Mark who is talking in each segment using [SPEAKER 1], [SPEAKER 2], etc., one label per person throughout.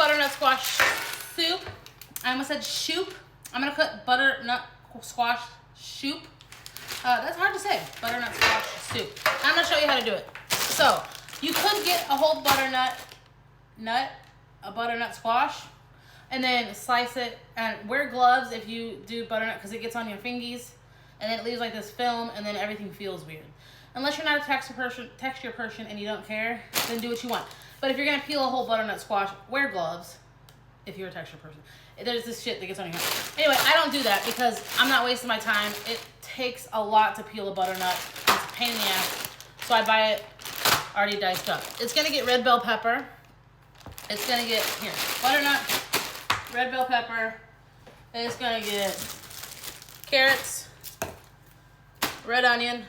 [SPEAKER 1] butternut squash soup. I almost said shoop. I'm gonna cook butternut squash soup. That's hard to say. Butternut squash soup. I'm gonna show you how to do it. So you could get a whole butternut squash, and then slice it and wear gloves if you do butternut because it gets on your fingies, and then it leaves like this film, and then everything feels weird. Unless you're not a texture person and you don't care, then do what you want. But if you're gonna peel a whole butternut squash, wear gloves. If you're a texture person, there's this shit that gets on your hand. Anyway, I don't do that because I'm not wasting my time. It takes a lot to peel a butternut. It's a pain in the ass. So I buy it already diced up. It's gonna get red bell pepper. It's gonna get, here, butternut, red bell pepper. It's gonna get carrots, red onion,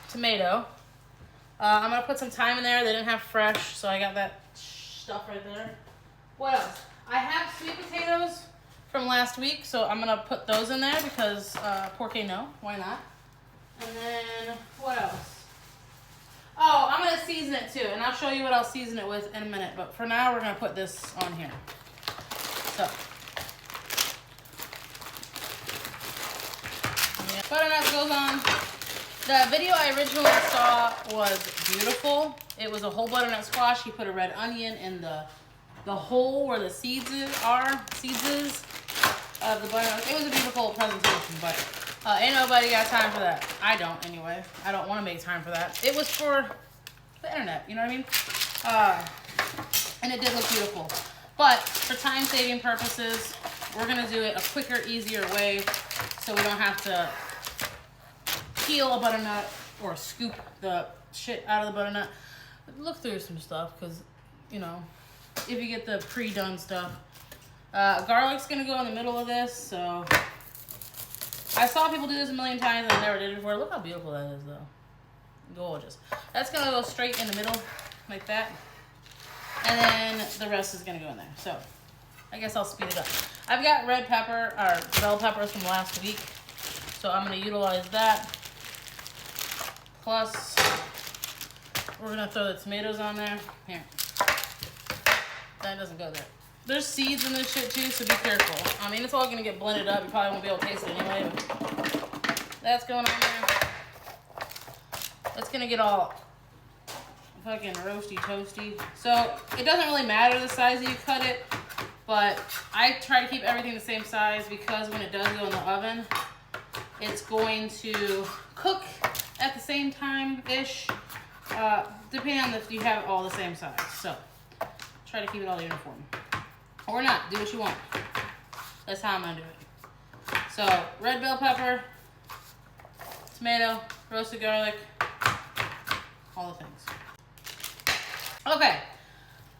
[SPEAKER 1] tomato. I'm gonna put some thyme in there. They didn't have fresh, so I got that stuff right there. What else? I have sweet potatoes from last week, so I'm gonna put those in there because por qué no? Why not? And then what else? Oh, I'm gonna season it too, and I'll show you what I'll season it with in a minute. But for now, we're gonna put this on here. So, yeah, butternut goes on. The video I originally saw was beautiful. It was a whole butternut squash. He put a red onion in the hole where the seeds are of the butternut. It was a beautiful presentation, but ain't nobody got time for that. I don't, anyway. I don't want to make time for that. It was for the internet, you know what I mean? And it did look beautiful. But for time-saving purposes, we're going to do it a quicker, easier way so we don't have to peel a butternut or scoop the shit out of the butternut. Look through some stuff because, you know, if you get the pre-done stuff. Garlic's going to go in the middle of this, so I saw people do this a million times and I never did it before. Look how beautiful that is, though. Gorgeous. That's going to go straight in the middle like that. And then the rest is going to go in there. So I guess I'll speed it up. I've got red pepper, or bell peppers from last week. So I'm going to utilize that. Plus, we're going to throw the tomatoes on there. Here. That doesn't go there. There's seeds in this shit too, so be careful. I mean, it's all going to get blended up. You probably won't be able to taste it anyway. But that's going on there. It's going to get all fucking roasty toasty. So it doesn't really matter the size that you cut it, but I try to keep everything the same size because when it does go in the oven, it's going to cook at the same time-ish, depending on if you have all the same size. So try to keep it all uniform. Or not, do what you want. That's how I'm gonna do it. So, red bell pepper, tomato, roasted garlic, all the things. Okay,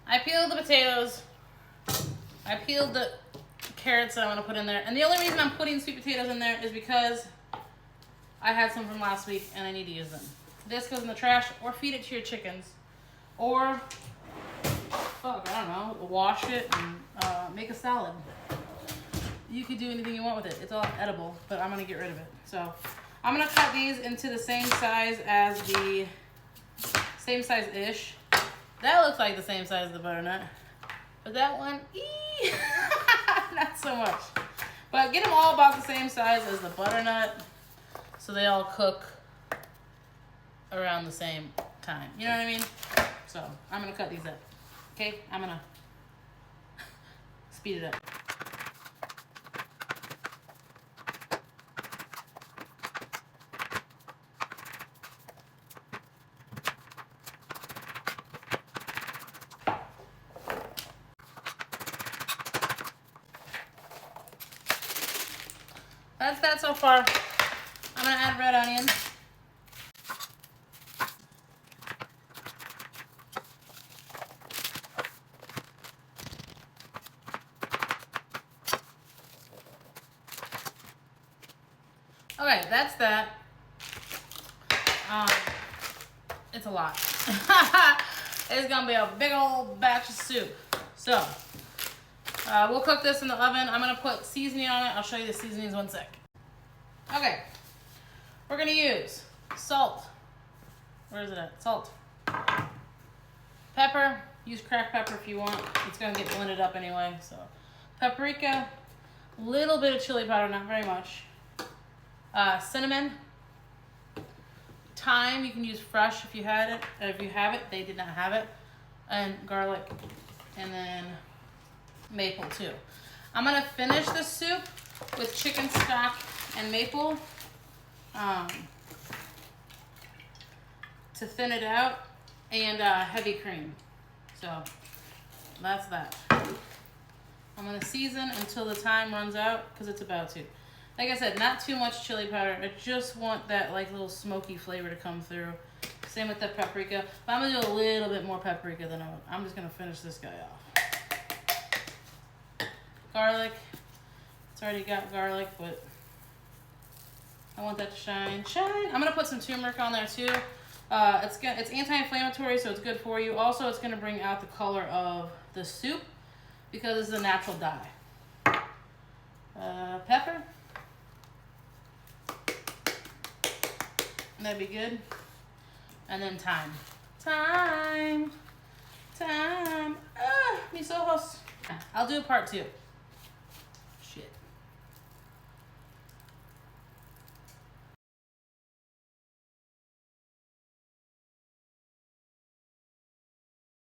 [SPEAKER 1] I peeled the potatoes. I peeled the carrots that I'm gonna put in there. And the only reason I'm putting sweet potatoes in there is because I had some from last week and I need to use them. This goes in the trash, or feed it to your chickens. Or, fuck, I don't know, wash it and make a salad. You could do anything you want with it. It's all edible, but I'm gonna get rid of it. So I'm gonna cut these into the same size as same size-ish. That looks like the same size as the butternut. But that one, not so much. But get them all about the same size as the butternut so they all cook around the same time. You know what I mean? So I'm gonna cut these up. Okay, I'm gonna speed it up. That's that so far. I'm gonna add red onions. Okay, that's that. It's a lot. It's gonna be a big old batch of soup. So, we'll cook this in the oven. I'm gonna put seasoning on it. I'll show you the seasonings one sec. Okay, we're gonna use salt. Where is it at? Salt. Pepper, Use cracked pepper if you want. It's gonna get blended up anyway. So, paprika, little bit of chili powder, not very much. Cinnamon, thyme. You can use fresh if you had it. If you have it, they did not have it. And garlic, and then maple too. I'm gonna finish the soup with chicken stock and maple to thin it out, and heavy cream. So that's that. I'm gonna season until the time runs out because it's about to. Like I said, not too much chili powder. I just want that like little smoky flavor to come through. Same with the paprika. But I'm gonna do a little bit more paprika than I'm just gonna finish this guy off. Garlic. It's already got garlic, but I want that to shine. I'm gonna put some turmeric on there too. It's anti-inflammatory, so it's good for you. Also, it's gonna bring out the color of the soup because it's a natural dye. Pepper. That'd be good. And then thyme. Thyme. Mis ojos. I'll do part 2.